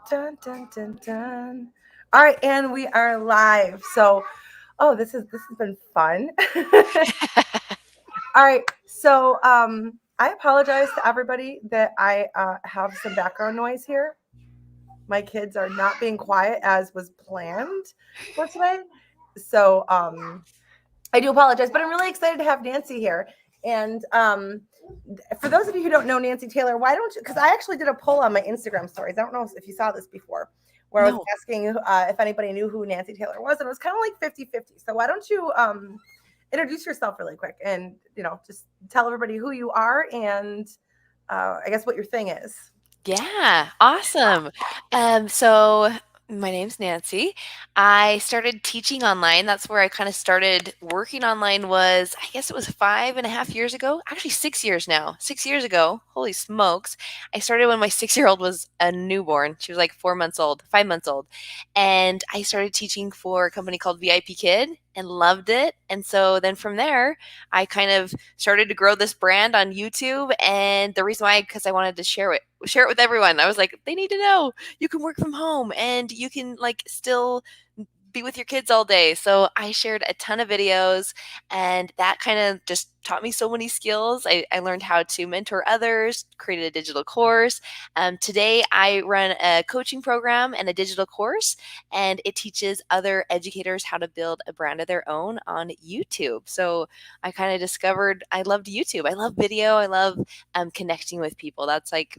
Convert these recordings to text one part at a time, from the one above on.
Dun, dun, dun, dun. All right, and we are live. So, this has been fun. All right, so I apologize to everybody that I have some background noise here. My kids are not being quiet as was planned for today. So, I do apologize, but I'm really excited to have Nancy here. And for those of you who don't know Nancy Taylor, why don't you? Because I actually did a poll on my Instagram stories. I don't know if you saw this before, where I was No. asking if anybody knew who Nancy Taylor was. And it was kind of like 50-50. So why don't you introduce yourself really quick and, just tell everybody who you are and I guess what your thing is. Yeah, awesome. So my name's Nancy. I started teaching online. That's where I kind of started working online was, I guess it was 5.5 years ago. Actually, 6 years now. 6 years ago. Holy smokes. I started when my 6-year-old was a newborn. She was like 4 months old, 5 months old. And I started teaching for a company called VIPKID and loved it. And so then from there, I kind of started to grow this brand on YouTube. And the reason why, because I wanted to share it with everyone. I was like, they need to know you can work from home and you can like still be with your kids all day. So I shared a ton of videos and that kind of just taught me so many skills. I learned how to mentor others, created a digital course. Today I run a coaching program and a digital course, and it teaches other educators how to build a brand of their own on YouTube. So I kind of discovered I loved YouTube. I love video. I love connecting with people. That's like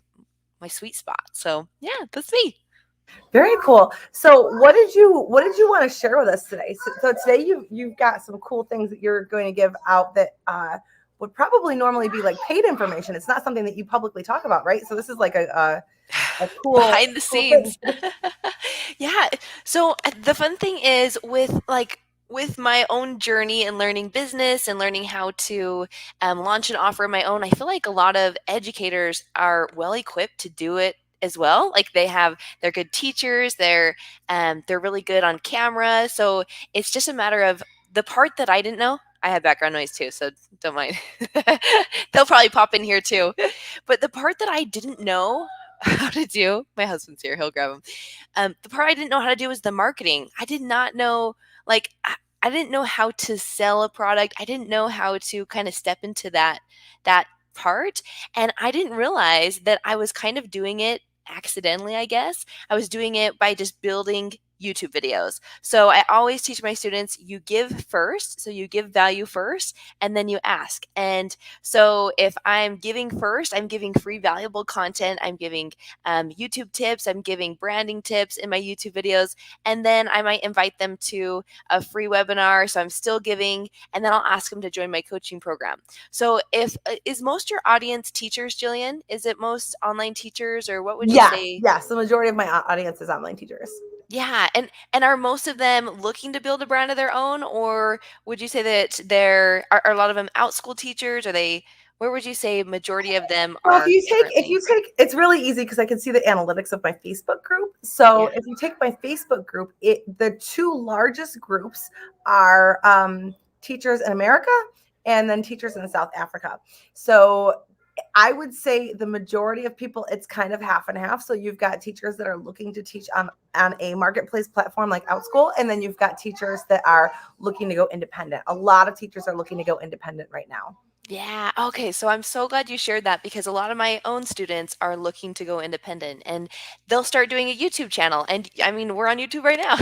my sweet spot. So yeah, that's me. Very cool. So, what did you want to share with us today? So today you've got some cool things that you're going to give out that would probably normally be like paid information. It's not something that you publicly talk about, right? So this is like a Behind the cool thing. scenes. Yeah. So the fun thing is with my own journey and learning business and learning how to launch an offer of my own, I feel like a lot of educators are well equipped to do it as well. Like they're good teachers, they're really good on camera. So it's just a matter of the part that I didn't know. I had background noise too, so don't mind. They'll probably pop in here too. But the part that I didn't know how to do, my husband's here, he'll grab him. The part I didn't know how to do was the marketing. I did not know, like, I didn't know how to sell a product. I didn't know how to kind of step into that part, and I didn't realize that I was kind of doing it accidentally, I guess. I was doing it by just building YouTube videos. So I always teach my students you give first, so you give value first, and then you ask. And so if I'm giving first, I'm giving free valuable content. I'm giving YouTube tips. I'm giving branding tips in my YouTube videos. And then I might invite them to a free webinar. So I'm still giving, and then I'll ask them to join my coaching program. So if is most your audience teachers, Jillian? Is it most online teachers, or what would you Yes, say? yes. The majority of my audience is online teachers. Yeah, and are most of them looking to build a brand of their own, or would you say that are a lot of them out school teachers? Are they where would you say majority of them Well, are if you currently? take, it's really easy because I can see the analytics of my Facebook group. So Yeah. if you take my Facebook group, the two largest groups are teachers in America and then teachers in South Africa. So I would say the majority of people, it's kind of half and half. So you've got teachers that are looking to teach on a marketplace platform like OutSchool, and then you've got teachers that are looking to go independent. A lot of teachers are looking to go independent right now. Yeah. Okay. So I'm so glad you shared that because a lot of my own students are looking to go independent and they'll start doing a YouTube channel. And I mean, we're on YouTube right now.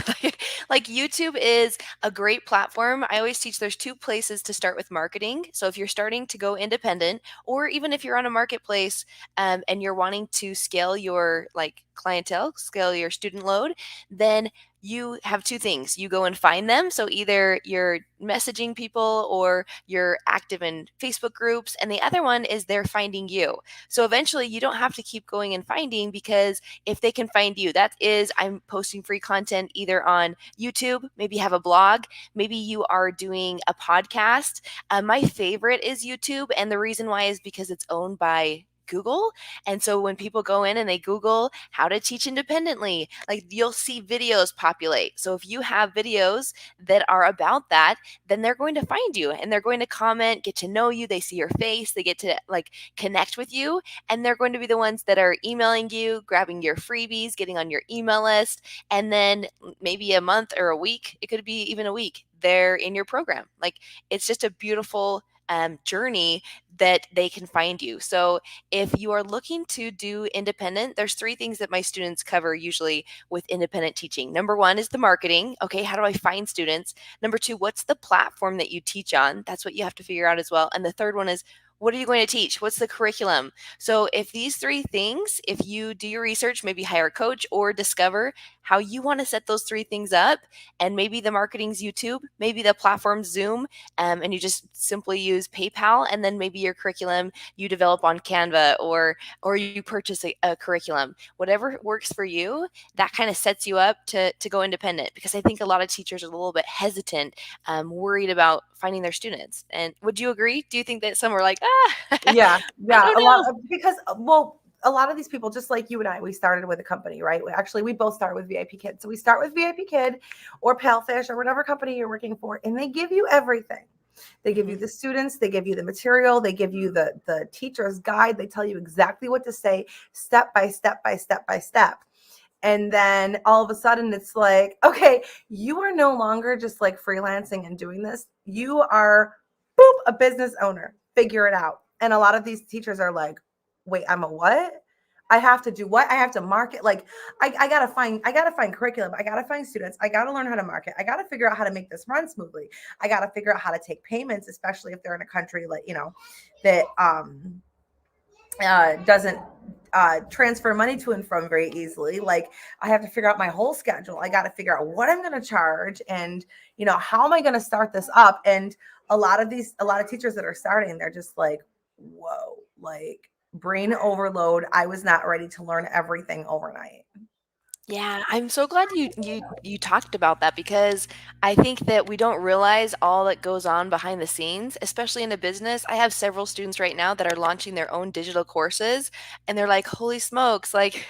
Like YouTube is a great platform. I always teach there's two places to start with marketing. So if you're starting to go independent, or even if you're on a marketplace and you're wanting to scale your like clientele, scale your student load, then you have two things. You go and find them. So either you're messaging people or you're active in Facebook groups. And the other one is they're finding you. So eventually you don't have to keep going and finding because if they can find you, that is, I'm posting free content either on YouTube, maybe you have a blog, maybe you are doing a podcast. My favorite is YouTube. And the reason why is because it's owned by Google. And so when people go in and they Google how to teach independently, like you'll see videos populate. So if you have videos that are about that, then they're going to find you and they're going to comment, get to know you. They see your face, they get to like connect with you. And they're going to be the ones that are emailing you, grabbing your freebies, getting on your email list. And then maybe a month or a week, it could be even a week, they're in your program. Like it's just a beautiful journey that they can find you. So if you are looking to do independent, there's three things that my students cover usually with independent teaching. Number one is the marketing. Okay, how do I find students? Number two, what's the platform that you teach on? That's what you have to figure out as well. And the third one is, what are you going to teach? What's the curriculum? So if these three things, if you do your research, maybe hire a coach or discover how you want to set those three things up, and maybe the marketing's YouTube, maybe the platform's Zoom, and you just simply use PayPal, and then maybe your curriculum you develop on Canva, or you purchase a curriculum. Whatever works for you, that kind of sets you up to go independent. Because I think a lot of teachers are a little bit hesitant, worried about finding their students. And would you agree? Do you think that some are like, Yeah, I yeah, don't a lot know? of, because well, a lot of these people, just like you and I, we started with a company, right? Actually, we both start with VIPKID. So we start with VIPKID or Palfish or whatever company you're working for, and they give you everything. They give you Mhm. the students, they give you the material, they give you the teacher's guide, they tell you exactly what to say, step by step by step by step. And then all of a sudden it's like, okay, you are no longer just like freelancing and doing this. You are, boop, a business owner. Figure it out. And a lot of these teachers are like, wait, I'm a what? I have to do what? I have to market. Like, I gotta find curriculum. I gotta find students. I gotta learn how to market. I gotta figure out how to make this run smoothly. I gotta figure out how to take payments, especially if they're in a country like, that doesn't transfer money to and from very easily. Like, I have to figure out my whole schedule. I got to figure out what I'm going to charge, and how am I going to start this up? And a lot of teachers that are starting, they're just like, whoa, like brain overload. I was not ready to learn everything overnight. Yeah, I'm so glad you talked about that, because I think that we don't realize all that goes on behind the scenes, especially in a business. I have several students right now that are launching their own digital courses, and they're like, "Holy smokes, like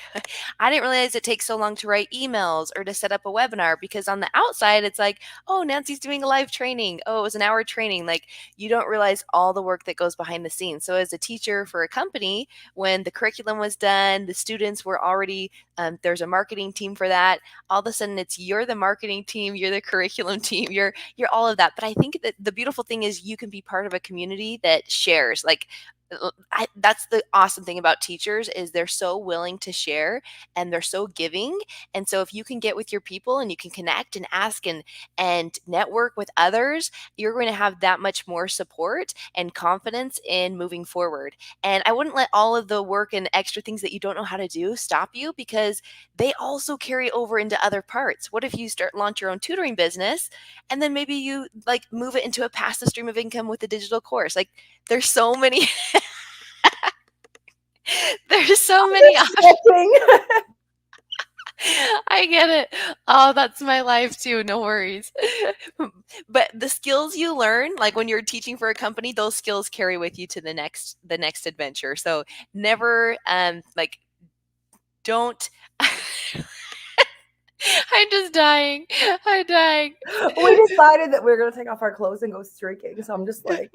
I didn't realize it takes so long to write emails or to set up a webinar," because on the outside it's like, "Oh, Nancy's doing a live training. Oh, it was an hour training." Like you don't realize all the work that goes behind the scenes. So as a teacher for a company, when the curriculum was done, the students were already there's a marketing team for that. All of a sudden, it's you're the marketing team, you're the curriculum team, you're all of that. But I think that the beautiful thing is you can be part of a community that shares. Like that's the awesome thing about teachers is they're so willing to share and they're so giving. And so if you can get with your people and you can connect and ask and network with others, you're going to have that much more support and confidence in moving forward. And I wouldn't let all of the work and extra things that you don't know how to do stop you, because they also carry over into other parts. What if you launch your own tutoring business, and then maybe you like move it into a passive stream of income with a digital course? Like there's so many there's so many options. Stretching. I get it. Oh, that's my life too. No worries. But the skills you learn, like when you're teaching for a company, those skills carry with you to the next adventure. So never like don't I'm just dying. I'm dying. We decided that we are going to take off our clothes and go streaking. So I'm just like,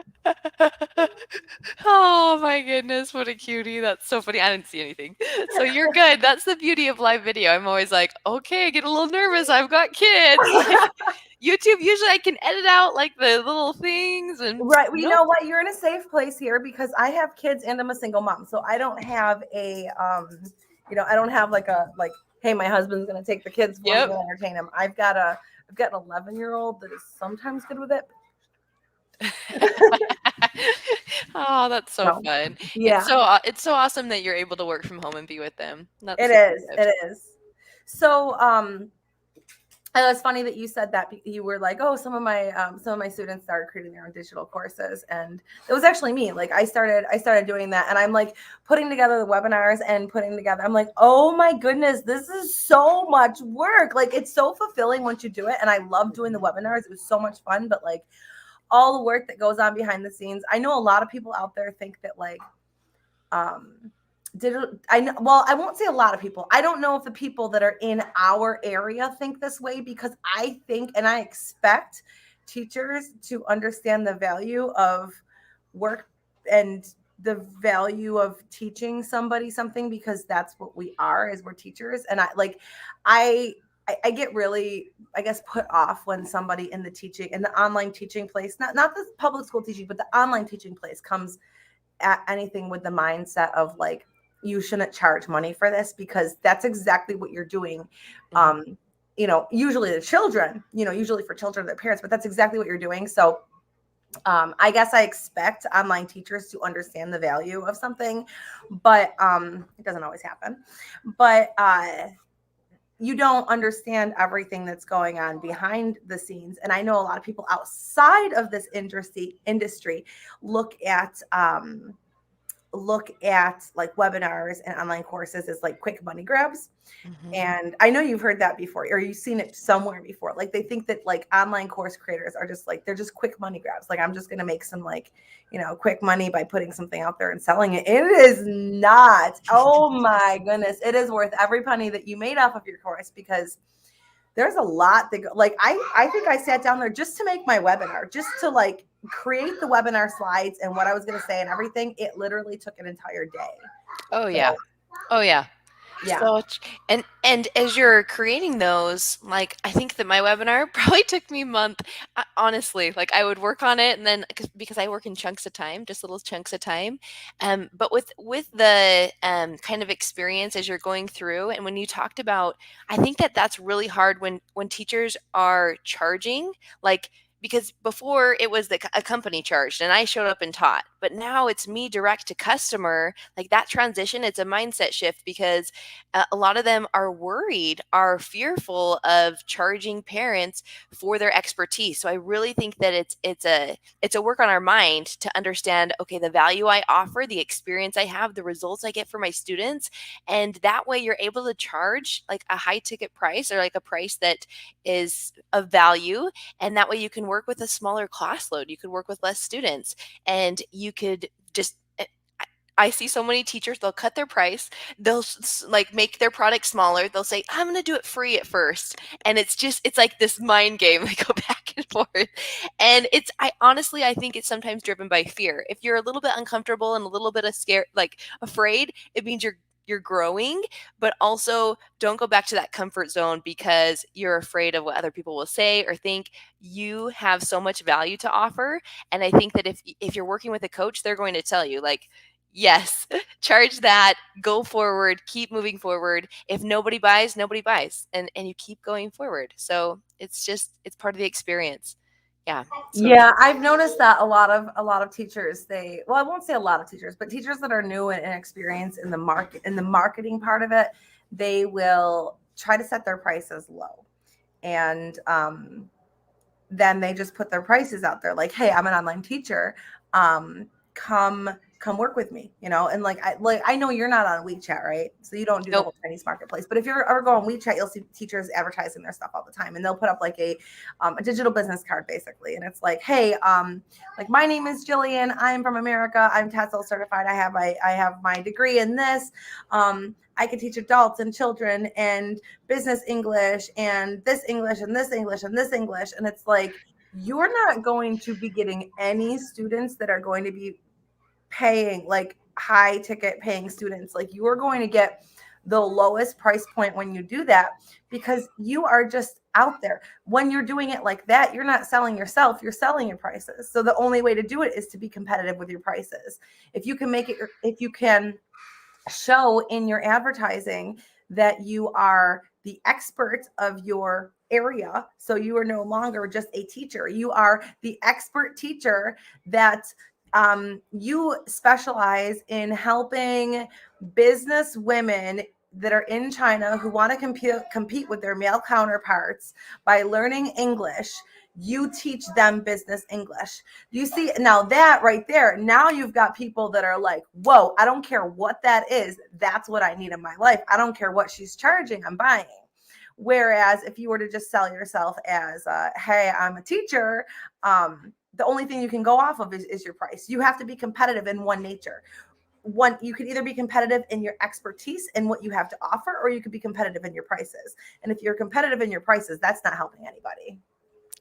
Oh my goodness, what a cutie. That's so funny. I didn't see anything. So you're good. That's the beauty of live video. I'm always like, okay, I get a little nervous. I've got kids. Like YouTube, usually I can edit out like the little things and right. Well, you nope. know what? You're in a safe place here because I have kids and I'm a single mom. So I don't have I don't have like, hey, my husband's gonna take the kids for me Yep. and entertain them. I've got an 11-year-old that is sometimes good with it. Oh, that's so So fun. yeah, It's so awesome that you're able to work from home and be with them. That's it such is. a gift. It is. So it's funny that you said that. You were like, oh, some of my students started creating their own digital courses, and it was actually me. Like I started doing that, and I'm like putting together the webinars and putting together. I'm like, oh my goodness, this is so much work. Like it's so fulfilling once you do it, and I love doing the webinars. It was so much fun, but like all the work that goes on behind the scenes. I know a lot of people out there think that like I know, well, I won't say a lot of people. I don't know if the people that are in our area think this way, because I think and I expect teachers to understand the value of work and the value of teaching somebody something, because that's what we are, is we're teachers. And I I get really, I guess, put off when somebody in the teaching, in the online teaching place, not the public school teaching, but the online teaching place, comes at anything with the mindset of like, you shouldn't charge money for this, because that's exactly what you're doing. Mhm. Usually the children, usually for children, their parents, but that's exactly what you're doing. So I guess I expect online teachers to understand the value of something, but it doesn't always happen. But you don't understand everything that's going on behind the scenes. And I know a lot of people outside of this industry look at like webinars and online courses as like quick money grabs. Mhm. And I know you've heard that before, or you've seen it somewhere before. Like, they think that like online course creators are just like, they're just quick money grabs. Like, I'm just going to make some like, quick money by putting something out there and selling it. It is not. Oh my goodness. It is worth every penny that you made off of your course, because there's a lot that go, like, I think I sat down there just to make my webinar, just to like create the webinar slides and what I was going to say and everything. It literally took an entire day. Oh So yeah. Oh yeah. yeah. So and as you're creating those, like I think that my webinar probably took me a month. Honestly, like I would work on it and then because I work in chunks of time, just little chunks of time. But with the kind of experience as you're going through, and when you talked about, I think that that's really hard when teachers are charging, like because before it was a company charged and I showed up and taught, but now it's me direct to customer. Like that transition, it's a mindset shift because a lot of them are worried, are fearful of charging parents for their expertise. So I really think that it's a work on our mind to understand, okay, the value I offer, the experience I have, the results I get for my students, and that way you're able to charge like a high ticket price or like a price that is of value, and that way you can work with a smaller class load. You could work with less students, and you could just I see so many teachers, they'll cut their price, they'll like make their product smaller. They'll say, I'm going to do it free at first. And it's like this mind game. They go back and forth. And I honestly, I think it's sometimes driven by fear. If you're a little bit uncomfortable and a little bit of scared, like afraid, it means you're growing, but also don't go back to that comfort zone because you're afraid of what other people will say or think. You have so much value to offer, and I think that if you're working with a coach, they're going to tell you like, yes, charge that, go forward, keep moving forward. If nobody buys, nobody buys. And you keep going forward. So it's part of the experience. Yeah. So Yeah, I've noticed that a lot of teachers, well, I won't say a lot of teachers, but teachers that are new and inexperienced in the marketing part of it, they will try to set their prices low. And then they just put their prices out there like, hey, I'm an online teacher, um come come work with me, and like I know you're not on WeChat, right? So you don't do the nope. whole Chinese marketplace, but if you're ever going on WeChat, you'll see teachers advertising their stuff all the time, and they'll put up like a digital business card basically, and it's like, hey, like, my name is Jillian, I'm from America, I'm TESOL certified, I have my degree in this, I can teach adults and children and business English and this English and this English and this English. And it's like, you're not going to be getting any students that are going to be paying, like high ticket paying students. Like, you are going to get the lowest price point when you do that, because you are just out there. When you're doing it like that, you're not selling yourself, you're selling your prices. So the only way to do it is to be competitive with your prices. If you can show in your advertising that you are the expert of your area. So you are no longer just a teacher. You are the expert teacher that you specialize in helping business women that are in China who want to compete with their male counterparts by learning English. You teach them business English. You see, now that right there, now you've got people that are like, whoa, I don't care what that is. That's what I need in my life. I don't care what she's charging, I'm buying. Whereas if you were to just sell yourself as, hey, I'm a teacher, the only thing you can go off of is your price. You have to be competitive in one nature. one, you could either be competitive in your expertise and what you have to offer, or you could be competitive in your prices. And if you're competitive in your prices, that's not helping anybody.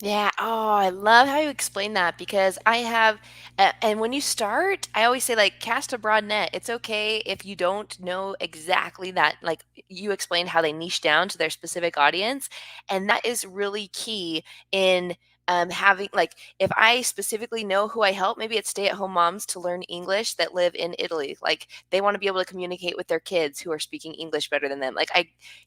Yeah. Oh, I love how you explain that because I have, and when you start, I always say, like, cast a broad net. It's okay if you don't know exactly that. Like you explained how they niche down to their specific audience. And that is really key in having, like, if I specifically know who I help, maybe it's stay at home moms to learn English that live in Italy. Like they want to be able to communicate with their kids who are speaking English better than them.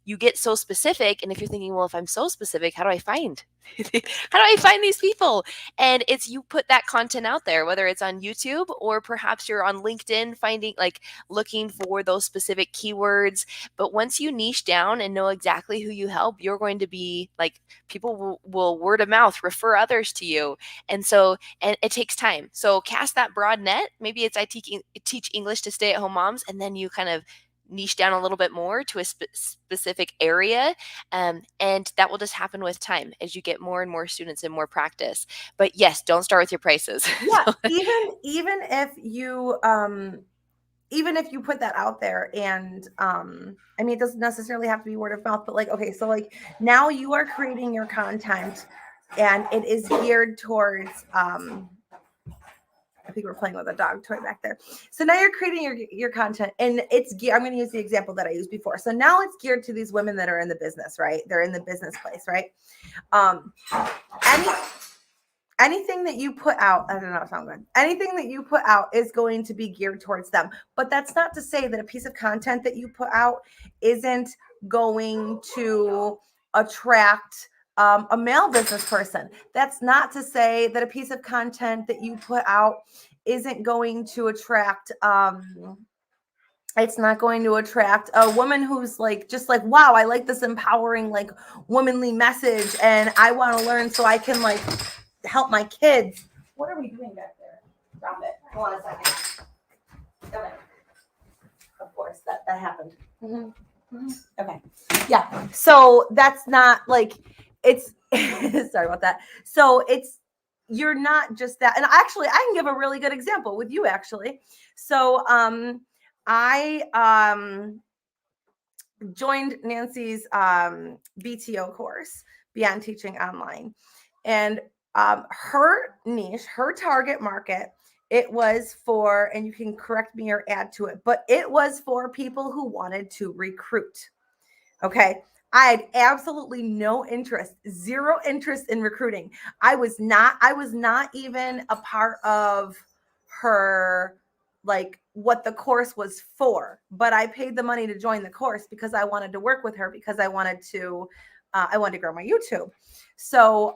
You get so specific. And if you're thinking, well, if I'm so specific, how do I find? How do I find these people? And it's you put that content out there, whether it's on YouTube or perhaps you're on LinkedIn finding like looking for those specific keywords. But once you niche down and know exactly who you help, you're going to be like people will word of mouth refer others to you. And it takes time. So cast that broad net. Maybe it's I teach English to stay at home moms, and then you kind of niche down a little bit more to a specific area, and that will just happen with time as you get more and more students and more practice. But yes, don't start with your prices. Yeah, even if you put that out there, and I mean, it doesn't necessarily have to be word of mouth, but like, okay, so like now you are creating your content and it is geared towards I think we're playing with a dog toy back there. So now you're creating your content, and I'm going to use the example that I used before. So now it's geared to these women that are in the business, right? They're in the business place, right? Any anything that you put out, I don't know if I'm good. Anything that you put out is going to be geared towards them. But that's not to say that a piece of content that you put out isn't going to attract a male business person. That's not to say that a piece of content that you put out isn't going to attract it's not going to attract a woman who's like just like, wow, I like this empowering like womanly message and I want to learn so I can like help my kids. What are we doing back there? Drop it. Hold on a second. Okay. Of course, that happened. Okay. Yeah. So that's not like it's sorry about that. So you're not just that. And actually, I can give a really good example with you actually. So I joined Nancy's BTO course, Beyond Teaching Online. And her niche, her target market, it was for, and you can correct me or add to it, but it was for people who wanted to recruit. Okay. I had absolutely no interest, zero interest in recruiting. I was not even a part of her, like what the course was for, but I paid the money to join the course because I wanted to work with her, because I wanted to grow my YouTube. So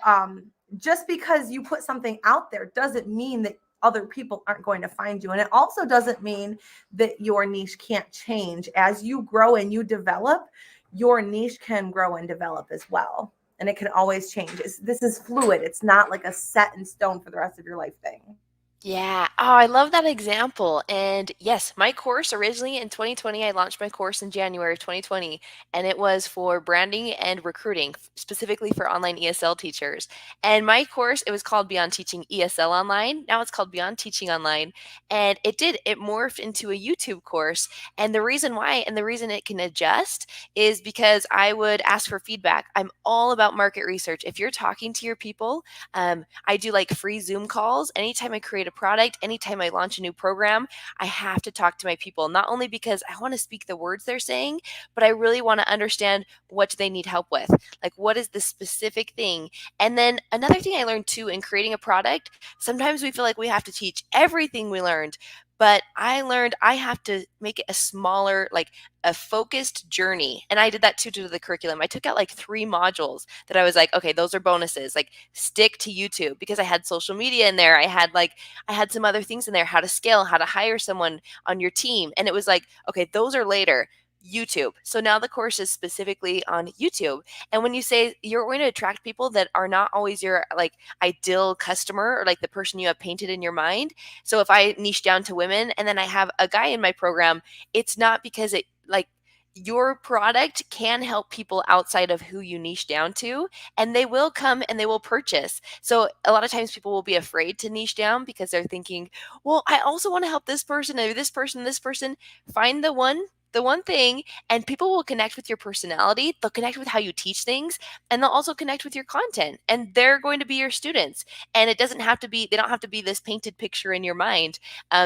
just because you put something out there doesn't mean that other people aren't going to find you. And it also doesn't mean that your niche can't change. As you grow and you develop, your niche can grow and develop as well. And it can always change. This is fluid. It's not like a set in stone for the rest of your life thing. Yeah. Oh, I love that example. And yes, my course originally in 2020, I launched my course in January of 2020, and it was for branding and recruiting, specifically for online ESL teachers. And my course, it was called Beyond Teaching ESL Online. Now it's called Beyond Teaching Online. And it morphed into a YouTube course. And the reason why, and the reason it can adjust is because I would ask for feedback. I'm all about market research. If you're talking to your people, I do like free Zoom calls. Anytime I create a product, anytime I launch a new program, I have to talk to my people, not only because I want to speak the words they're saying, but I really want to understand what do they need help with? Like, what is the specific thing? And then another thing I learned too in creating a product, sometimes we feel like we have to teach everything we learned. But I learned I have to make it a smaller, like a focused journey. And I did that too to the curriculum. I took out like 3 modules that I was like, okay, those are bonuses. Like stick to YouTube, because I had social media in there. I had some other things in there, how to scale, how to hire someone on your team. And it was like, okay, those are later. YouTube. So now the course is specifically on YouTube. And when you say you're going to attract people that are not always your like ideal customer or like the person you have painted in your mind. So if I niche down to women and then I have a guy in my program, it's not because it like your product can help people outside of who you niche down to, and they will come and they will purchase. So a lot of times people will be afraid to niche down because they're thinking, well, I also want to help this person or this person, this person. Find the one thing, and people will connect with your personality. They'll connect with how you teach things, and they'll also connect with your content, and they're going to be your students. And it doesn't have to be, they don't have to be this painted picture in your mind.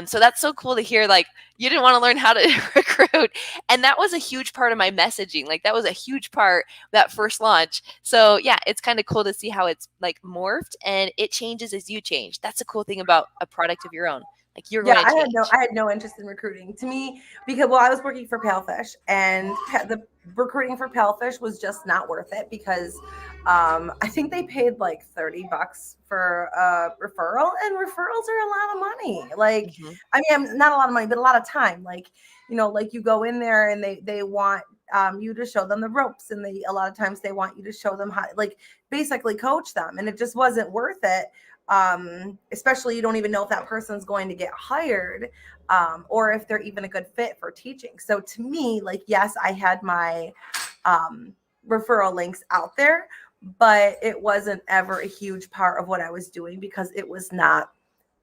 So that's so cool to hear. Like, you didn't want to learn how to recruit, and that was a huge part of my messaging. Like, that was a huge part, that first launch. So yeah, it's kind of cool to see how it's like morphed, and it changes as you change. That's a cool thing about a product of your own. Like, you're Yeah, going to change. I had no interest in recruiting. To me, because I was working for Palefish, and the recruiting for Palefish was just not worth it because I think they paid like $30 for a referral, and referrals are a lot of money. Like, Mhm. I mean, not a lot of money, but a lot of time. Like, like you go in there and they want you to show them the ropes, and a lot of times they want you to show them how, like, basically coach them, and it just wasn't worth it. Especially you don't even know if that person's going to get hired, or if they're even a good fit for teaching. So to me, like, yes, I had my referral links out there, but it wasn't ever a huge part of what I was doing because it was not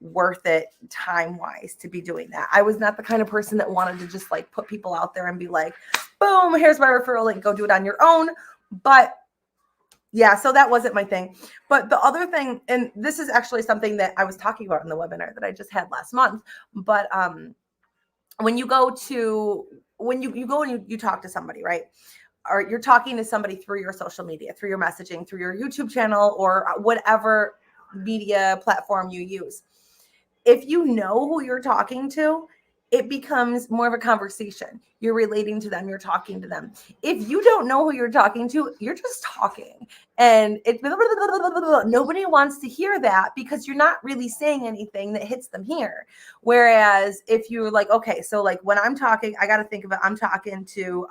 worth it time wise to be doing that. I was not the kind of person that wanted to just like put people out there and be like, boom, here's my referral link, go do it on your own. But yeah, so that wasn't my thing. But the other thing, and this is actually something that I was talking about in the webinar that I just had last month, but when you go to, you go and you talk to somebody, right? Or you're talking to somebody through your social media, through your messaging, through your YouTube channel, or whatever media platform you use. If you know who you're talking to, it becomes more of a conversation. You're relating to them, you're talking to them. If you don't know who you're talking to, you're just talking. And nobody wants to hear that because you're not really saying anything that hits them here. Whereas if you're like, okay, so like when I'm talking, I got to think of it. I'm talking to,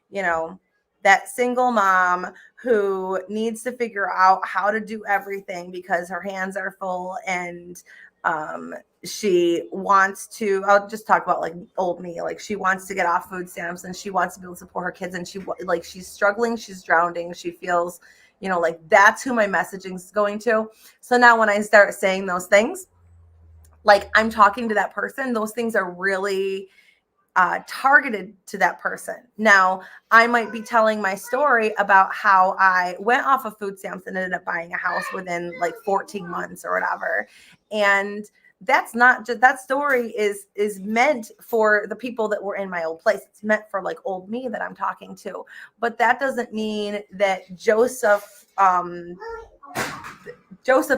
you know, that single mom who needs to figure out how to do everything because her hands are full, and she wants to, I'll just talk about like old me, like she wants to get off food stamps and she wants to be able to support her kids, and she's struggling, she's drowning, she feels, like that's who my messaging is going to. So now when I start saying those things, like I'm talking to that person, those things are really targeted to that person. Now, I might be telling my story about how I went off of food stamps and ended up buying a house within like 14 months or whatever. And that's not just, that story is meant for the people that were in my old place. It's meant for like old me that I'm talking to. But that doesn't mean that Joseph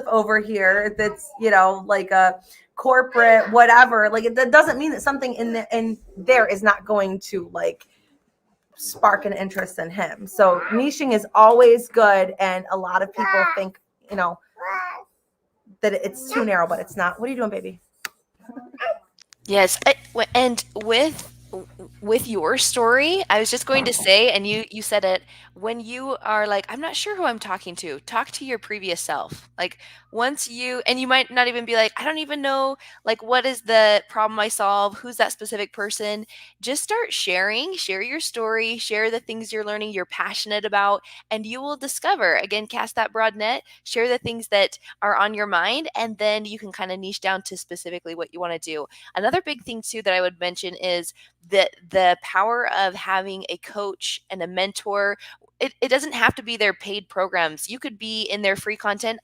over here that's, like a corporate whatever, like that doesn't mean that something in there is not going to like spark an interest in him. So niching is always good, and a lot of people think, that it's too narrow, but it's not. What are you doing, baby? Yes, and with your story, I was just going to say, and you said it, when you are like, I'm not sure who I'm talking to, talk to your previous self. Like, once and you might not even be like, I don't even know, like, what is the problem I solve? Who's that specific person? Just start share your story, share the things you're learning, you're passionate about, and you will discover, again, cast that broad net, share the things that are on your mind, and then you can kind of niche down to specifically what you want to do. Another big thing too that I would mention is the power of having a coach and a mentor. It doesn't have to be their paid programs. You could be in their free content.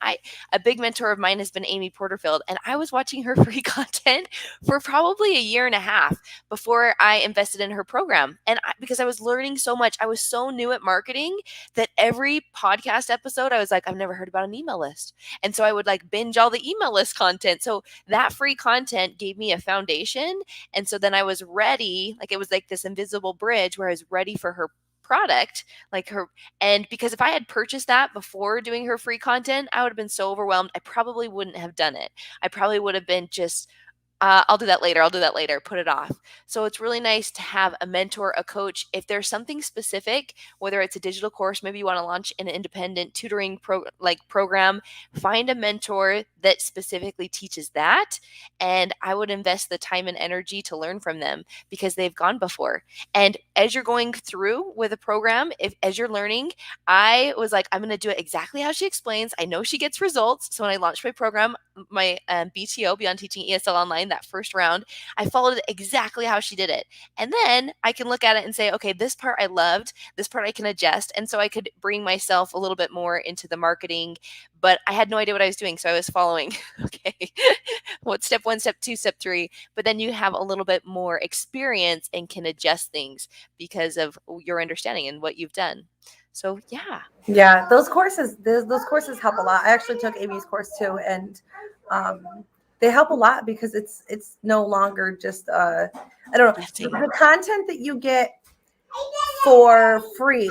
A big mentor of mine has been Amy Porterfield, and I was watching her free content for probably a year and a half before I invested in her program. And because I was learning so much, I was so new at marketing that every podcast episode, I was like, I've never heard about an email list. And so I would like binge all the email list content. So that free content gave me a foundation. And so then I was ready, like it was like this invisible bridge where I was ready for her product, like her. And because if I had purchased that before doing her free content, I would have been so overwhelmed, I probably wouldn't have done it. I probably would have been just I'll do that later. I'll do that later. Put it off. So it's really nice to have a mentor, a coach. If there's something specific, whether it's a digital course, maybe you want to launch an independent tutoring program, find a mentor that specifically teaches that. And I would invest the time and energy to learn from them because they've gone before. And as you're going through with a program, if as you're learning, I was like, I'm going to do it exactly how she explains. I know she gets results. So when I launched my program, my BTO, Beyond Teaching ESL Online, that first round, I followed it exactly how she did it. And then I can look at it and say, okay, this part I loved, this part I can adjust. And so I could bring myself a little bit more into the marketing, but I had no idea what I was doing. So I was following, okay, what step one, step two, step three. But then you have a little bit more experience and can adjust things because of your understanding and what you've done. So yeah. Yeah, those courses help a lot. I actually took Amy's course too, and um, they help a lot because it's no longer just I don't know, Guessing. the content that you get for free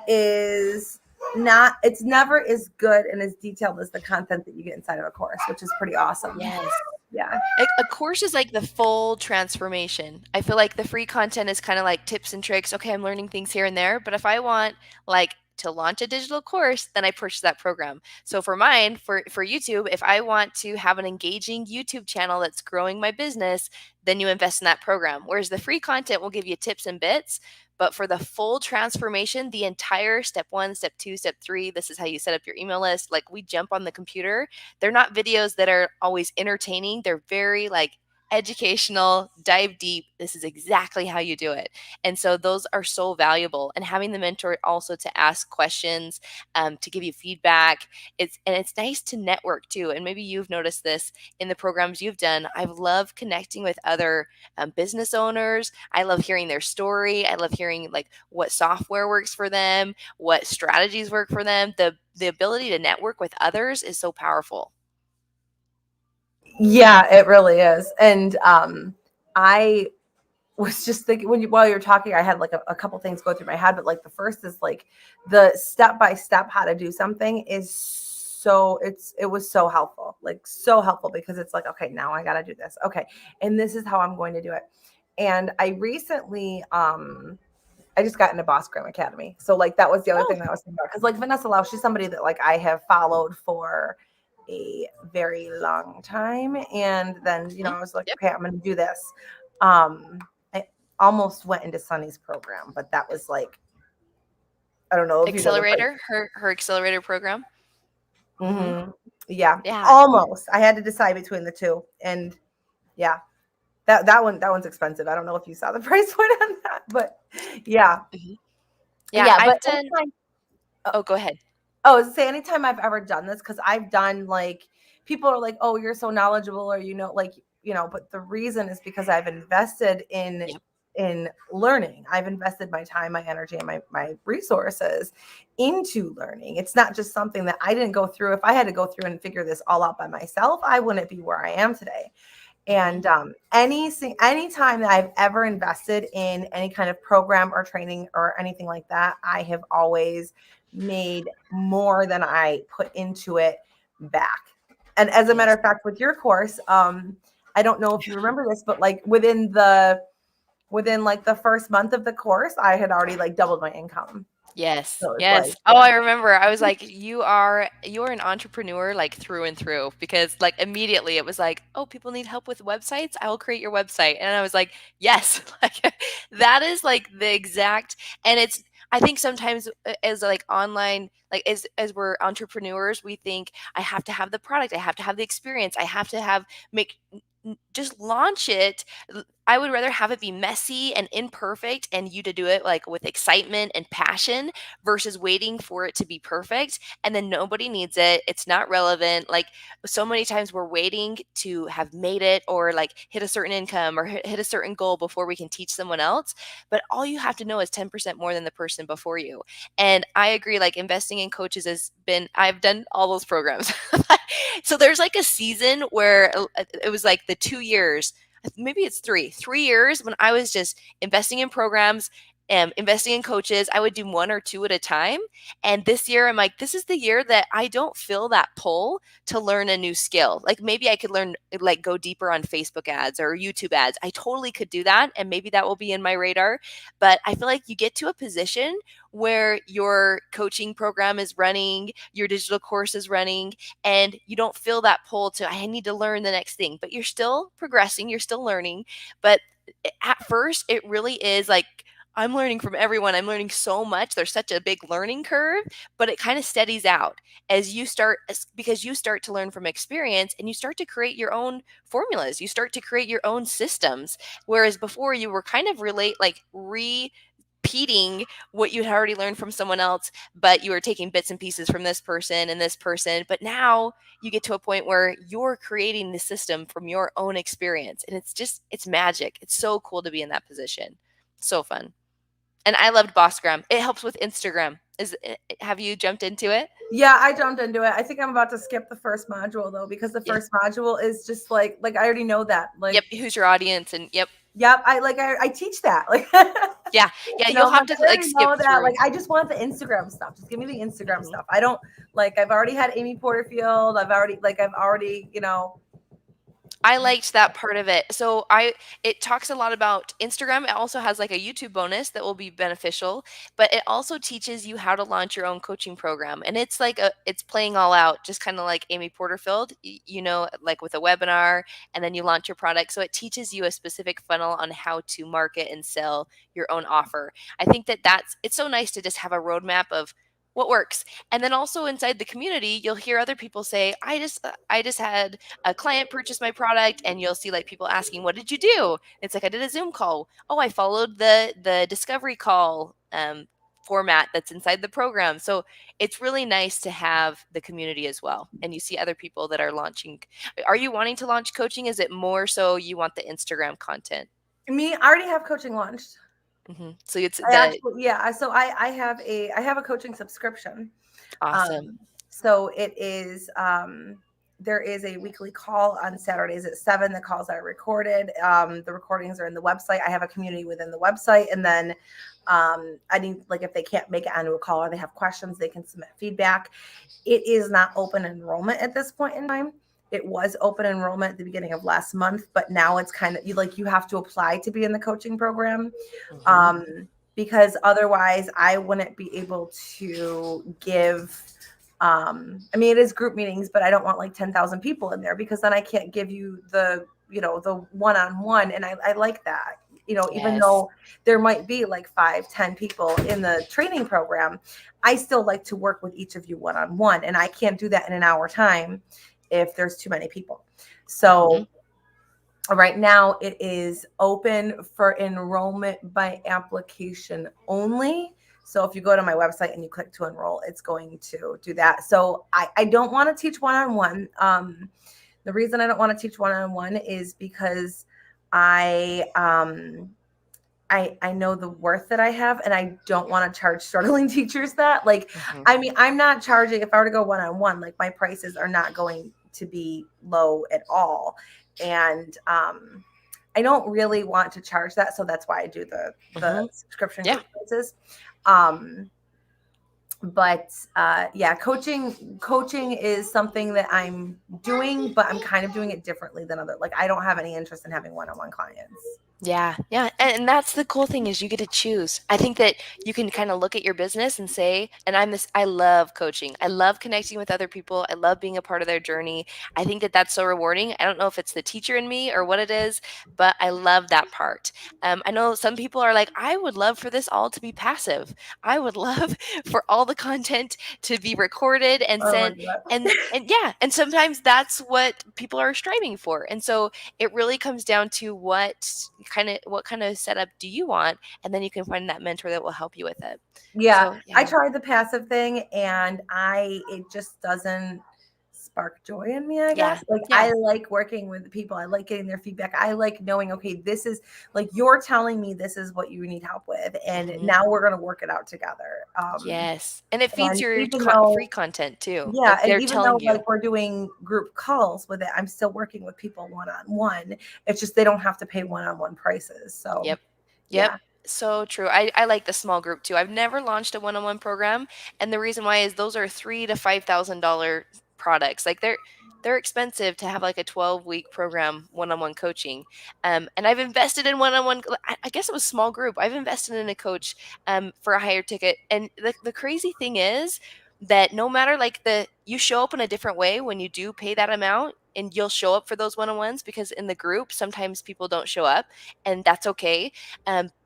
is not, it's never as good and as detailed as the content that you get inside of a course, which is pretty awesome. Yes. Yeah. A course is like the full transformation. I feel like the free content is kind of like tips and tricks. Okay, I'm learning things here and there, but if I want like to launch a digital course, then I purchase that program. So for mine, for YouTube, if I want to have an engaging YouTube channel that's growing my business, then you invest in that program. Whereas the free content will give you tips and bits, but for the full transformation, the entire step one, step two, step three, this is how you set up your email list. Like we jump on the computer. They're not videos that are always entertaining. They're very like educational, dive deep. This is exactly how you do it. And so those are so valuable. And having the mentor also to ask questions, to give you feedback. It's nice to network too. And maybe you've noticed this in the programs you've done. I've loved connecting with other business owners. I love hearing their story. I love hearing like what software works for them, what strategies work for them. The ability to network with others is so powerful. Yeah, it really is. And I was just thinking while you're talking, I had like a couple things go through my head, but like the first is like the step by step how to do something is so it was so helpful, like so helpful because it's like, okay, now I got to do this. Okay. And this is how I'm going to do it. And I recently, I just got into Boss Gram Academy. So like that was the other thing that I was thinking about. Cause like Vanessa Lau, she's somebody that like I have followed for a very long time. And then, you know, I was like, Yep. okay, I'm going to do this. I almost went into Sunny's program, but that was like, I don't know if Accelerator, her accelerator program. Yeah, Yeah. almost. I had to decide between the two, and yeah, that one's expensive. I don't know if you saw the price point on that, but yeah, Yeah, But I've done. anytime, Oh, go ahead. say anytime I've ever done this, because I've done like people are like, oh, you're so knowledgeable, or like but the reason is because I've invested in Yep. learning. I've invested my time, my energy, and my resources into learning. It's not just something that I didn't go through. If I had to go through and figure this all out by myself, I wouldn't be where I am today. And any time that I've ever invested in any kind of program or training or anything like that, I have always made more than I put into it back. And as a matter Yes. of fact, with your course, I don't know if you remember this, but like within like the first month of the course, I had already like doubled my income. Yes. So it's Yes. like, Oh, yeah. I remember. I was like, you're an entrepreneur like through and through because like immediately it was like, oh, people need help with websites. I will create your website. And I was like, yes, like that is like the exact and it's I think sometimes as like online like as we're entrepreneurs, we think I have to have the product, I have to have the experience, I have to have make just launch it. I would rather have it be messy and imperfect and you to do it like with excitement and passion versus waiting for it to be perfect and then nobody needs it. It's not relevant. Like so many times we're waiting to have made it or like hit a certain income or hit a certain goal before we can teach someone else. But all you have to know is 10% more than the person before you. And I agree, like investing in coaches has been, I've done all those programs. So there's like a season where it was like the 2 years maybe it's 3 years when I was just investing in programs investing in coaches. I would do 1 or 2 at a time. And this year, I'm like, this is the year that I don't feel that pull to learn a new skill. Like maybe I could learn, like go deeper on Facebook ads or YouTube ads. I totally could do that. And maybe that will be in my radar. But I feel like you get to a position where your coaching program is running, your digital course is running, and you don't feel that pull to, I need to learn the next thing. But you're still progressing, you're still learning. But at first, it really is like, I'm learning from everyone. I'm learning so much. There's such a big learning curve, but it kind of steadies out as you start, because you start to learn from experience and you start to create your own formulas. You start to create your own systems. Whereas before you were kind of repeating what you had already learned from someone else, but you were taking bits and pieces from this person and this person. But now you get to a point where you're creating the system from your own experience. And it's magic. It's so cool to be in that position. So fun. And I loved Bossgram. It helps with Instagram. Have you jumped into it? Yeah, I jumped into it. I think I'm about to skip the first module though, because the first module is just like I already know that. Like, yep, who's your audience? And yep, I teach that. Like, yeah, you'll have to I skip know that. through. Like, I just want the Instagram stuff. Just give me the Instagram stuff. I don't I've already had Amy Porterfield. I've already I liked that part of it. So it talks a lot about Instagram. It also has like a YouTube bonus that will be beneficial, but it also teaches you how to launch your own coaching program. And it's like it's playing all out, just kind of like Amy Porterfield, like with a webinar, and then you launch your product. So it teaches you a specific funnel on how to market and sell your own offer. I think it's so nice to just have a roadmap of what works. And then also inside the community, you'll hear other people say, I just had a client purchase my product, and you'll see like people asking, what did you do? It's like, I did a Zoom call. Oh, I followed the discovery call format that's inside the program. So it's really nice to have the community as well. And you see other people that are launching. Are you wanting to launch coaching? Is it more so you want the Instagram content? I already have coaching launched. Mm-hmm. So it's So I have a coaching subscription. Awesome. So it is there is a weekly call on Saturdays at 7. The calls are recorded. The recordings are in the website. I have a community within the website, and then I need, like, if they can't make it onto a call or they have questions, they can submit feedback. It is not open enrollment at this point in time. It was open enrollment at the beginning of last month, but now it's kind of you have to apply to be in the coaching program. Because otherwise I wouldn't be able to give, it is group meetings, but I don't want like 10,000 people in there, because then I can't give you the one-on-one. And I like that, even though there might be like 5-10 people in the training program, I still like to work with each of you one-on-one. And I can't do that in an hour time if there's too many people. So right now it is open for enrollment by application only. So if you go to my website and you click to enroll, it's going to do that. So I don't want to teach one-on-one. The reason I don't want to teach one-on-one is because I know the worth that I have, and I don't want to charge struggling teachers that. Like, I'm not charging, if I were to go one-on-one, like my prices are not going to be low at all. And I don't really want to charge that. So that's why I do the subscription prices. Coaching is something that I'm doing, but I'm kind of doing it differently than I don't have any interest in having one-on-one clients. Yeah. And that's the cool thing, is you get to choose. I think that you can kind of look at your business and say, I love coaching. I love connecting with other people. I love being a part of their journey. I think that that's so rewarding. I don't know if it's the teacher in me or what it is, but I love that part. I know some people are like, I would love for this all to be passive. I would love for all the content to be recorded and sent. And sometimes that's what people are striving for. And so it really comes down to what kind of setup do you want, and then you can find that mentor that will help you with it. I tried the passive thing, and it just doesn't spark joy in me, I guess. I like working with people. I like getting their feedback. I like knowing, okay, this is like, you're telling me this is what you need help with, and now we're going to work it out together. And it feeds your free content too. And even though we're doing group calls with it, I'm still working with people one-on-one. It's just they don't have to pay one-on-one prices. So Yep. So true. I like the small group too. I've never launched a one-on-one program, and the reason why is those are $3,000 to $5,000 products. Like they're expensive to have like a 12-week program one-on-one coaching. And I've invested in one-on-one. I guess it was small group. I've invested in a coach for a higher ticket, and the crazy thing is that no matter like the you show up in a different way when you do pay that amount. And you'll show up for those one-on-ones because in the group sometimes people don't show up, and that's okay.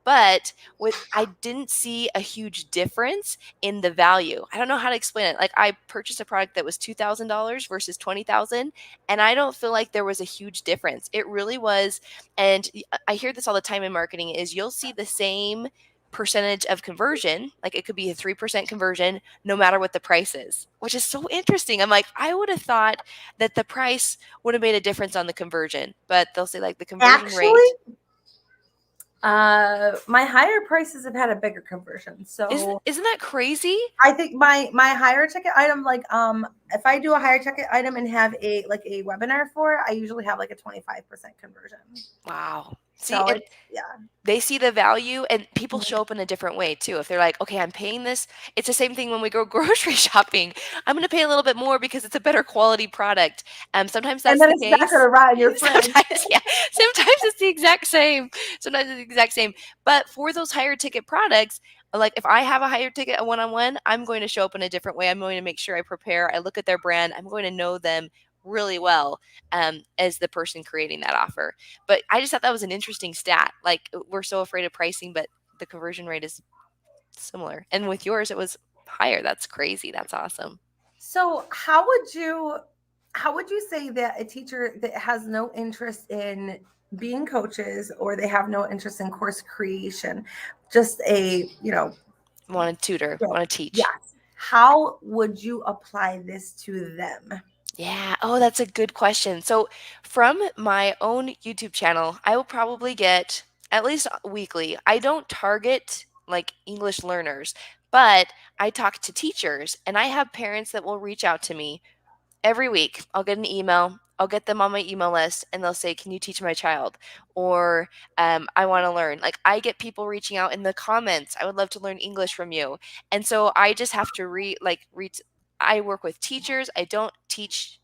But with I didn't see a huge difference in the value. I don't know how to explain it. Like I purchased a product that was $2,000 versus 20,000, and I don't feel like there was a huge difference. It really was, and I hear this all the time in marketing is you'll see the same percentage of conversion, like it could be a 3% conversion no matter what the price is, which is so interesting. I'm like, I would have thought that the price would have made a difference on the conversion, but they'll say like the conversion Actually, rate. my higher prices have had a bigger conversion. So Isn't that crazy? I think my higher ticket item, like if I do a higher ticket item and have a webinar for it, I usually have like a 25% conversion. Wow. See, So and it's yeah. they see the value, and people Mhm. show up in a different way too. If they're like, okay, I'm paying this, it's the same thing when we go grocery shopping. I'm going to pay a little bit more because it's a better quality product. Sometimes And that's then the it's not case. gonna rot in your fridge. Sometimes, yeah. Sometimes it's the exact same. Sometimes it's the exact same. But for those higher ticket products, like if I have a higher ticket, a one-on-one, I'm going to show up in a different way. I'm going to make sure I prepare. I look at their brand. I'm going to know them really well as the person creating that offer. But I just thought that was an interesting stat. Like we're so afraid of pricing, but the conversion rate is similar. And with yours, it was higher. That's crazy. That's awesome. So how would you say that a teacher that has no interest in being coaches, or they have no interest in course creation, just a Want to tutor, yeah, want to teach. yes, how would you apply this to them? Yeah. Oh, that's a good question. So, from my own YouTube channel, I will probably get at least weekly. I don't target like English learners, but I talk to teachers and I have parents that will reach out to me every week. I'll get an email. I'll get them on my email list and they'll say, "Can you teach my child?" Or "I want to learn." Like I get people reaching out in the comments. "I would love to learn English from you." And so I just have to read. I work with teachers. I don't teach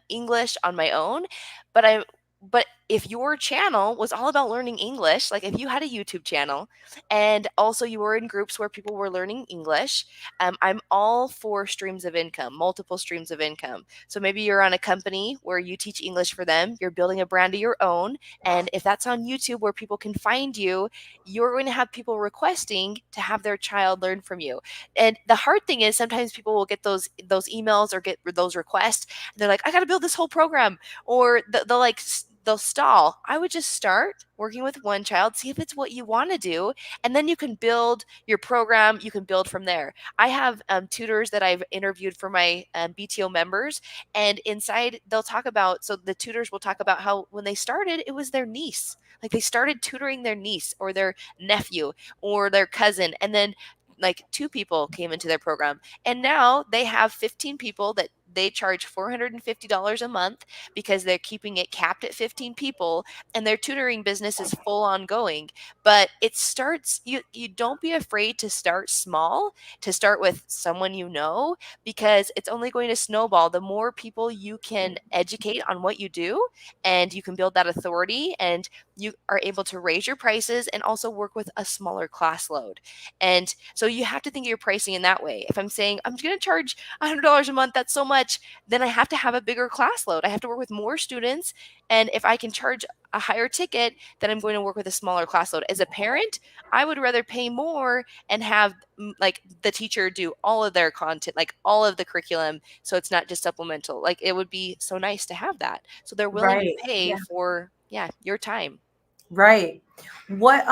English on my own, but I. But if your channel was all about learning English, like if you had a YouTube channel and also you were in groups where people were learning English, I'm all for streams of income, multiple streams of income. So maybe you're on a company where you teach English for them, you're building a brand of your own. And if that's on YouTube where people can find you, you're going to have people requesting to have their child learn from you. And the hard thing is sometimes people will get those emails or get those requests. And they're like, I got to build this whole program. Or they'll like, they'll stall. I would just start working with one child, see if it's what you want to do, and then you can build your program. You can build from there. I have tutors that I've interviewed for my BTO members, and inside they'll talk about. So the tutors will talk about how when they started, it was their niece. Like they started tutoring their niece or their nephew or their cousin, and then like two people came into their program, and now they have 15 people that they charge $450 a month because they're keeping it capped at 15 people, and their tutoring business is full ongoing. But it starts, you don't be afraid to start small, to start with someone you know, because it's only going to snowball. The more people you can educate on what you do, and you can build that authority, and you are able to raise your prices and also work with a smaller class load. And so you have to think of your pricing in that way. If I'm saying I'm going to charge $100 a month, that's so much, then I have to have a bigger class load. I have to work with more students. And if I can charge a higher ticket, then I'm going to work with a smaller class load. As a parent, I would rather pay more and have like the teacher do all of their content, like all of the curriculum. So it's not just supplemental. Like it would be so nice to have that. So they're willing to Right. pay Yeah. for, yeah, your time. Right. What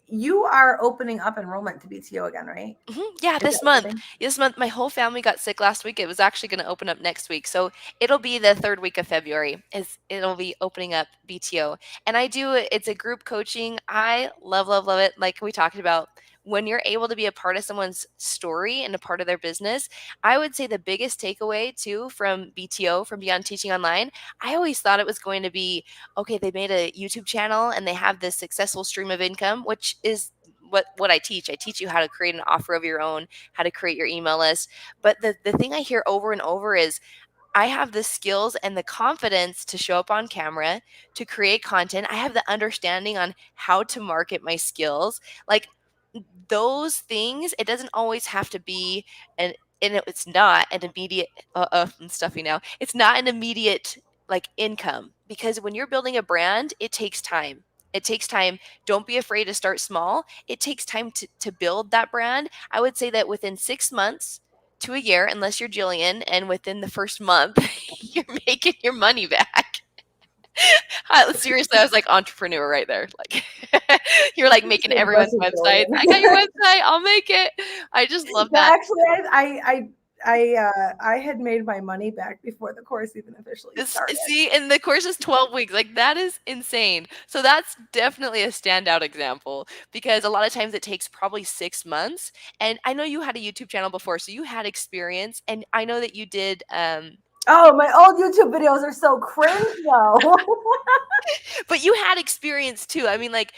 you are opening up enrollment to BTO again, right? Yeah, Is this that month. something? This month, my whole family got sick last week. It was actually going to open up next week, so it'll be the third week of February. Is it'll be opening up BTO, and I do. It's a group coaching. I love, love, love it. Like we talked about, when you're able to be a part of someone's story and a part of their business, I would say the biggest takeaway too from BTO, from Beyond Teaching Online, I always thought it was going to be, okay, they made a YouTube channel and they have this successful stream of income, which is what I teach. I teach you how to create an offer of your own, how to create your email list. But the thing I hear over and over is, I have the skills and the confidence to show up on camera, to create content. I have the understanding on how to market my skills. Like those things, it doesn't always have to be an and it's not an immediate I'm stuffy now. It's not an immediate like income, because when you're building a brand, it takes time. It takes time. Don't be afraid to start small. It takes time to build that brand. I would say that within 6 months to a year, unless you're Jillian, and within the first month, you're making your money back. Seriously, I was like entrepreneur right there. Like you're like making everyone's websites. I got your website. I'll make it. I just love No, that. actually, I had made my money back before the course even officially started. See, and the course is 12 weeks. Like that is insane. So that's definitely a standout example, because a lot of times it takes probably 6 months. And I know you had a YouTube channel before, so you had experience. And I know that you did Oh, my old YouTube videos are so cringe though. but you had experience too. I mean, like,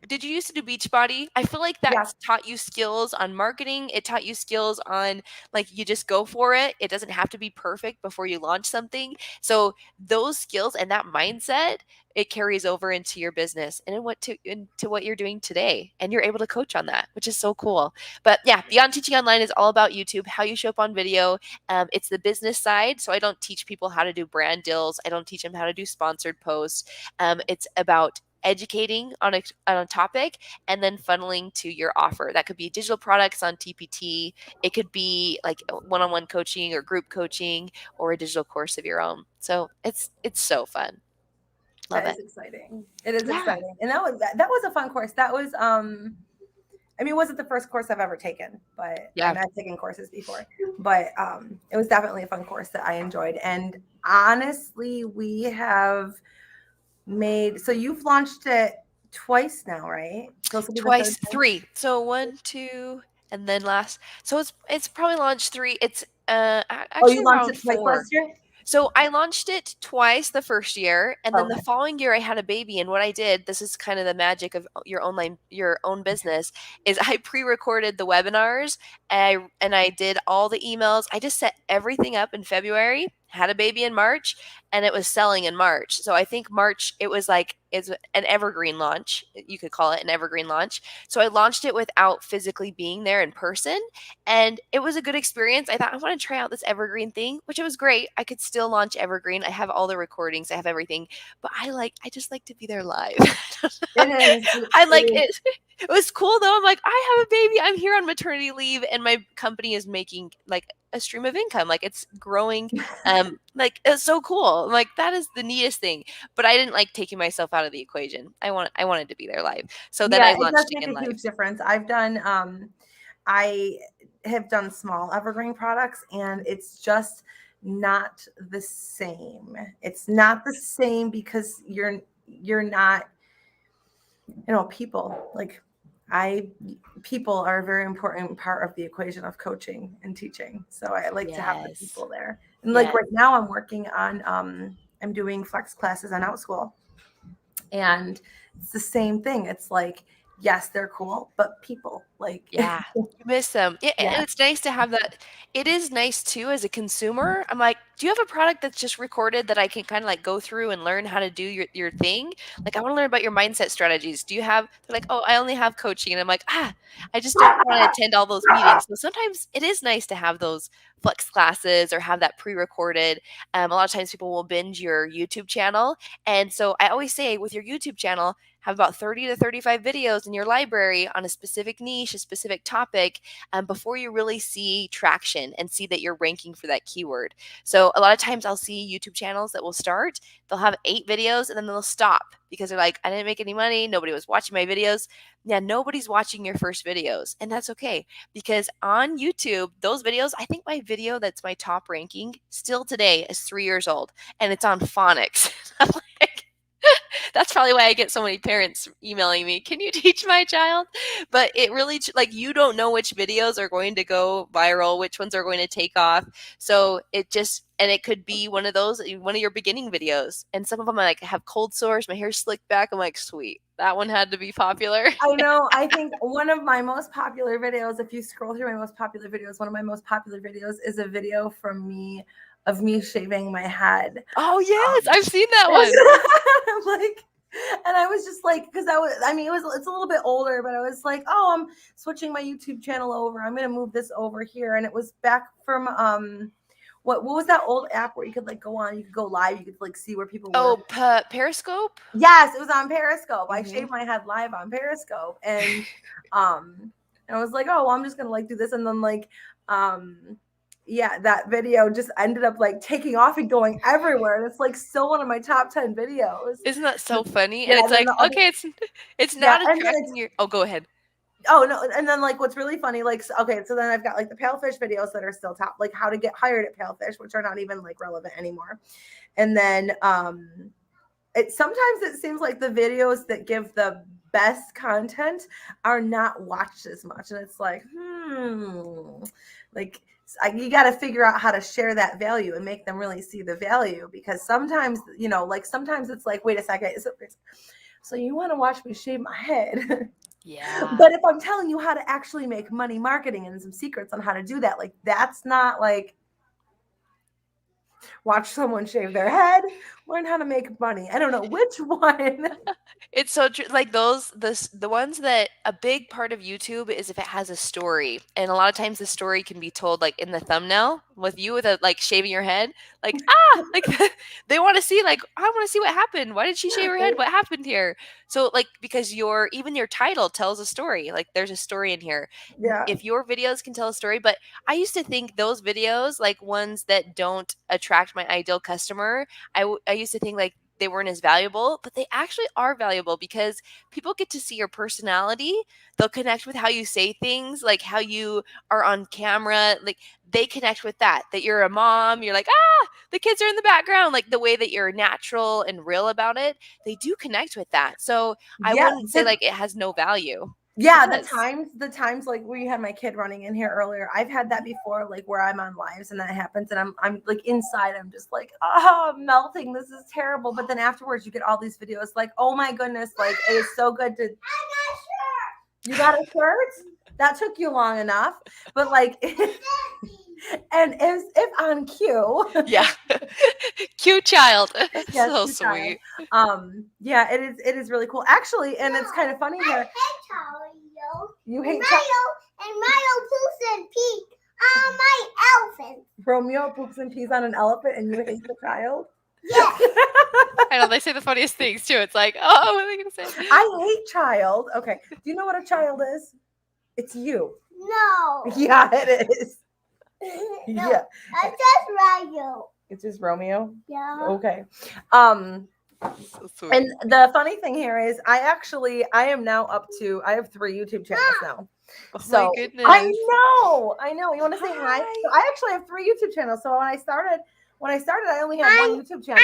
did you used to do Beachbody? I feel like Yeah. that's taught you skills on marketing. It taught you skills on like you just go for it. It doesn't have to be perfect before you launch something. So those skills and that mindset, it carries over into your business and into what you're doing today. And you're able to coach on that, which is so cool. But yeah, Beyond Teaching Online is all about YouTube, how you show up on video. It's the business side. So I don't teach people how to do brand deals. I don't teach them how to do sponsored posts. It's about educating on a topic and then funneling to your offer. That could be digital products on TPT. It could be like one-on-one coaching or group coaching or a digital course of your own. So it's so fun. Love That it. is exciting. It is Yeah. exciting. And that was a fun course. That was I mean, it wasn't the first course I've ever taken, but Yeah. I've taken courses before. But it was definitely a fun course that I enjoyed. And honestly, we have made, so you've launched it twice now, right? So this will be the Twice, third time? 3. So 1, 2, and then last. So it's probably launched 3. It's Oh, actually you launched around it twice 4. last year? So I launched it twice the first year, and then the Okay. following year I had a baby. And what I did, this is kind of the magic of your own business, is I pre-recorded the webinars and I did all the emails. I just set everything up in February, had a baby in March, and it was selling in March. So I think March it was like it's an evergreen launch. You could call it an evergreen launch. So I launched it without physically being there in person, and it was a good experience. I thought I want to try out this evergreen thing, which it was great. I could still launch evergreen. I have all the recordings, I have everything, but I just like to be there live. It is. I like it. It was cool though. I'm like, I have a baby. I'm here on maternity leave, and my company is making like a stream of income. Like it's growing. Like it's so cool. I'm like that is the neatest thing. But I didn't like taking myself out of the equation. I wanted to be there live. So then Yeah, I it does launched make again a live. huge difference. I have done small evergreen products, and it's just not the same. It's not the same because you're not, people like people are a very important part of the equation of coaching and teaching. So I like to have the Yes. people there. And like Yes. right now I'm working on I'm doing flex classes on OutSchool. And it's the same thing. It's like, yes, they're cool, but people like, Yeah, you miss them. Yeah, yeah, and it's nice to have that. It is nice too as a consumer. I'm like, do you have a product that's just recorded that I can kind of like go through and learn how to do your thing? Like, I want to learn about your mindset strategies. Do you have? They're like, oh, I only have coaching, and I'm like, I just don't want to attend all those meetings. So sometimes it is nice to have those flex classes or have that pre-recorded. A lot of times people will binge your YouTube channel, and so I always say with your YouTube channel, have about 30 to 35 videos in your library on a specific niche, a specific topic, before you really see traction and see that you're ranking for that keyword. So a lot of times I'll see YouTube channels that will start, they'll have 8 videos and then they'll stop because they're like, I didn't make any money. Nobody was watching my videos. Yeah, nobody's watching your first videos. And that's okay, because on YouTube, those videos, I think my video that's my top ranking still today is 3 years old, and it's on phonics. I'm like, That's probably why I get so many parents emailing me, can you teach my child? But it really, like, you don't know which videos are going to go viral, which ones are going to take off. So it just, and it could be one of your beginning videos. And some of them like have cold sores, my hair's slicked back. I'm like, sweet, that one had to be popular. I know. I think one of my most popular videos, if you scroll through my most popular videos, one of my most popular videos is a video from me of me shaving my head. Oh yes, I've seen that one. I'm like, and I was just like, because it's a little bit older, but I was like, oh, I'm switching my YouTube channel over. I'm gonna move this over here, and it was back from what was that old app where you could like go on, you could go live, you could like see where people were. Oh, Periscope? Yes, it was on Periscope. I Mhm. shaved my head live on Periscope, and I was like, oh, well, I'm just gonna like do this, and then like yeah, that video just ended up like taking off and going everywhere, and it's like still one of my top 10 videos. Isn't that so funny? Yeah, And it's and then like, the other, okay, it's yeah, not and then attracting your. Oh, go ahead. oh no, and then like what's really funny, like okay, so then I've got like the Palefish videos that are still top, like how to get hired at Palefish, which are not even like relevant anymore. And then sometimes it seems like the videos that give the best content are not watched as much, and it's like like you got to figure out how to share that value and make them really see the value, because sometimes sometimes it's like, wait a second, so you want to watch me shave my head? Yeah. But if I'm telling you how to actually make money marketing and some secrets on how to do that, like that's not like watch someone shave their head, learn how to make money. I don't know which one. It's so true. Like the ones that a big part of YouTube is if it has a story, and a lot of times the story can be told like in the thumbnail with you with a like shaving your head, like like they want to see, like, I want to see what happened. Why did she shave her head? What happened here? So like, because even your title tells a story. Like there's a story in here. Yeah. If your videos can tell a story, but I used to think those videos, like ones that don't attract my ideal customer, I used to think like they weren't as valuable, but they actually are valuable because people get to see your personality. They'll connect with how you say things, like how you are on camera. Like they connect with that you're a mom. You're like, the kids are in the background. Like the way that you're natural and real about it, they do connect with that. So I Yeah, wouldn't say like it has no value. yeah, It does. the times like where you had my kid running in here earlier, I've had that before, like where I'm on lives and that happens, and I'm like inside, I'm just like, oh, I'm melting, this is terrible. But then afterwards you get all these videos like, oh my goodness, like it is so good to. You got a shirt? That took you long enough. But like and if on cue. Yeah. Cute child. Yes, So cute child. sweet. Yeah, it is really cool. Actually, and it's kind of funny here. You hate and Mario poops and pees on my elephant. Romeo poops and pees on an elephant, and you hate the child? Yes. I know, they say the funniest things too. It's like, oh, what are they gonna say? I hate child. Okay. Do you know what a child is? It's you. No. Yeah, it is. No, Yeah. it's just Mario. It's just Romeo. Yeah. Okay. So sweet. And the funny thing here is I am now up to, I have 3 YouTube channels now. Oh So my goodness. I know. You want to say hi? Hi. So I actually have 3 YouTube channels. So when I started, I only had 1 YouTube channel.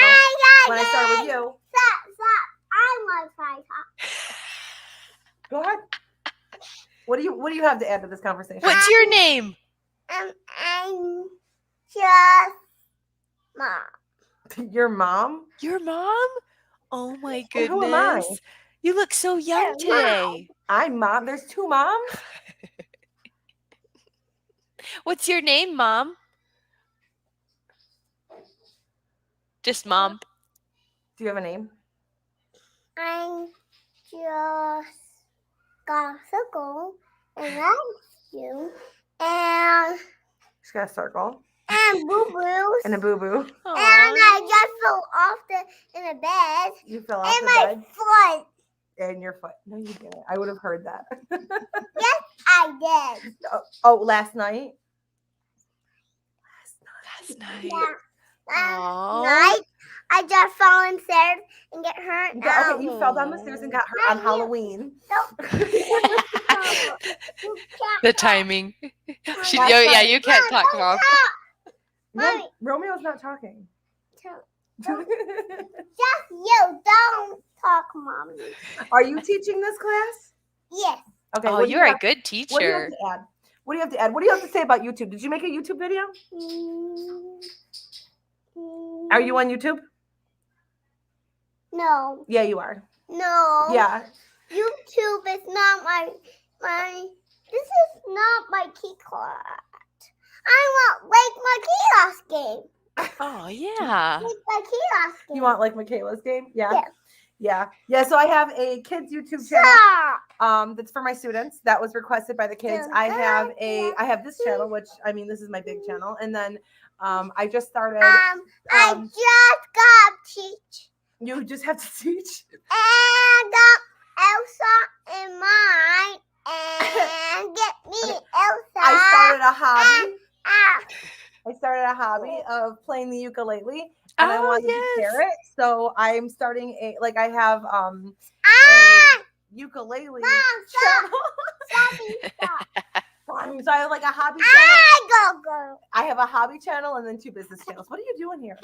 When I started with you. Stop. I want to try. Go ahead. What do you have to add to this conversation? What's your name? I'm just Mom. Your mom? Your mom? Oh my Well, who am I? goodness. You look so young Yeah, Mom. today. I'm mom. There's 2 moms? What's your name, Mom? Just Mom. Do you have a name? I'm just got a circle and that's you and She's got a circle boo boos and a boo boo. and I just fell off in the bed You fell off and the my bed foot. and your foot. No, you didn't. I would have heard that. Yes, I did. Oh, last night? Last night. Yeah. Last Aw. night I just fell downstairs and get hurt. Okay, you fell down the stairs and got hurt on Not you. Halloween. The timing. That's Yeah, you can't talk, Mom. Mommy. Romeo's not talking. Just you. Don't talk, Mommy. Are you teaching this class? Yes. Okay. Oh, what do you're a have- good What do you have teacher. to add? What do you have to add? What do you have to say about YouTube? Did you make a YouTube video? Are you on YouTube? No. Yeah, you are. No. Yeah. YouTube is not my. This is not my key card. I want like my kiosk game. Oh, yeah. Like my kiosk game. You want like Michaela's game? Yeah. Yeah. Yeah. Yeah. So I have a kids YouTube channel. Stop. That's for my students. That was requested by the kids. I have this channel, which I mean, this is my big channel, and then I just started. I just got teach You just have to teach. and Elsa in mine and get me Elsa. I started a hobby. Ah. I started a hobby of playing the ukulele, and I Oh, wanted to yes. share it. So I'm starting I have Ah. a ukulele Mom, channel. stop. So I have like a hobby channel. Go. I have a hobby channel and then 2 business channels. What are you doing here?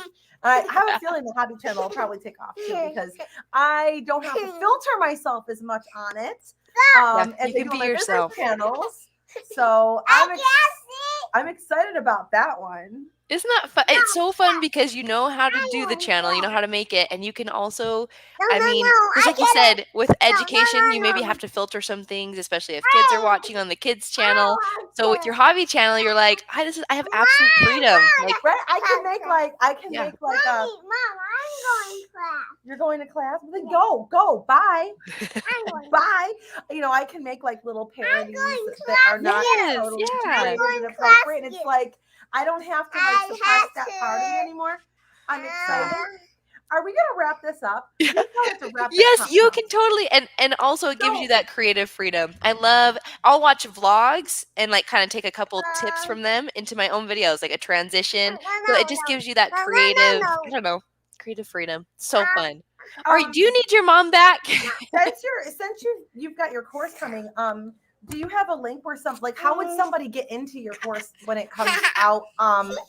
I have a feeling the hobby channel will probably take off too because I don't have to filter myself as much on it as you I can do be on my yourself. business channels. So I can't see. I'm excited about that one. Isn't that fun? It's so fun because you know how to do the channel, you know how to make it, and you can also, I mean, just like you said, with education, you maybe have to filter some things, especially if kids are watching on the kids channel. So with your hobby channel, you're like, I have absolute freedom. Like, Right? I can make Yeah. a. Mom, I'm going to class. You're going to class? Well, then go. Bye. I'm going. Bye. You know, I can make like little parodies going that are not Yes, totally yeah. G-rated I'm and going appropriate. And it's class. like I don't have to I like suppress have that to. part of me anymore. I'm excited. Are we gonna wrap this up? We probably have to wrap this yes, up you now. can totally, and also it gives you that creative freedom. I'll watch vlogs and like kind of take a couple tips from them into my own videos, like a transition. So it just gives you that creative, I don't know, creative freedom. So fun. All right, do you need your mom back? since you've got your course coming, do you have a link where how would somebody get into your course when it comes out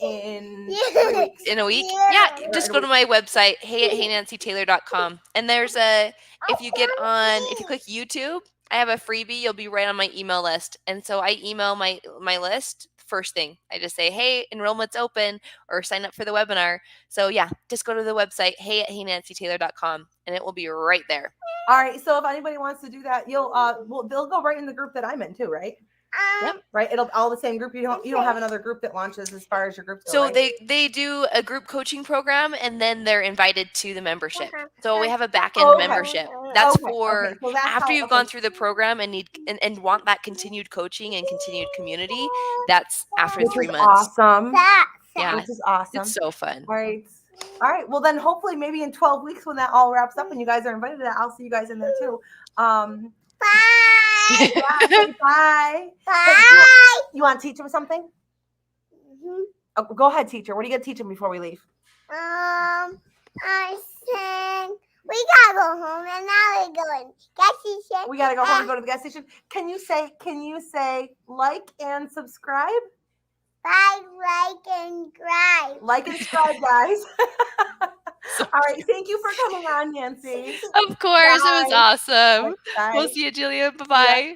in 3 weeks? In a week? Yeah. Yeah, just go to my website, hey@heynancytaylor.com. And there's if you click YouTube, I have a freebie, you'll be right on my email list. And so I email my list first thing. I just say, hey, enrollment's open, or sign up for the webinar. So yeah, just go to the website, hey@heynancytaylor.com, and it will be right there. All right. So if anybody wants to do that, they'll go right in the group that I'm in too, right? Yep. Right. It'll all the same group. You don't have another group that launches as far as your groups go. So right? they do a group coaching program, and then they're invited to the membership. So we have a back end Okay. membership. That's Okay, for so that's after how- you've gone through the program and need and want that continued coaching and continued community. That's after Which 3 is months. awesome. Yeah, Which is awesome. it's so fun. All right. All right. Well, then hopefully maybe in 12 weeks when that all wraps up and you guys are invited to that, I'll see you guys in there too. Bye. Yeah, say bye. Bye. You want to teach them something? Oh, go ahead, teacher. What are you going to teach them before we leave? I said we gotta go home and now we're going. Gas station. We got to go home and go to the gas station. Can you say like and subscribe? Bye, like, and drive. Like and subscribe, guys. All right. Thank you for coming on, Nancy. Of course, it was Bye. awesome. Bye. We'll see you, Julia. Bye-bye.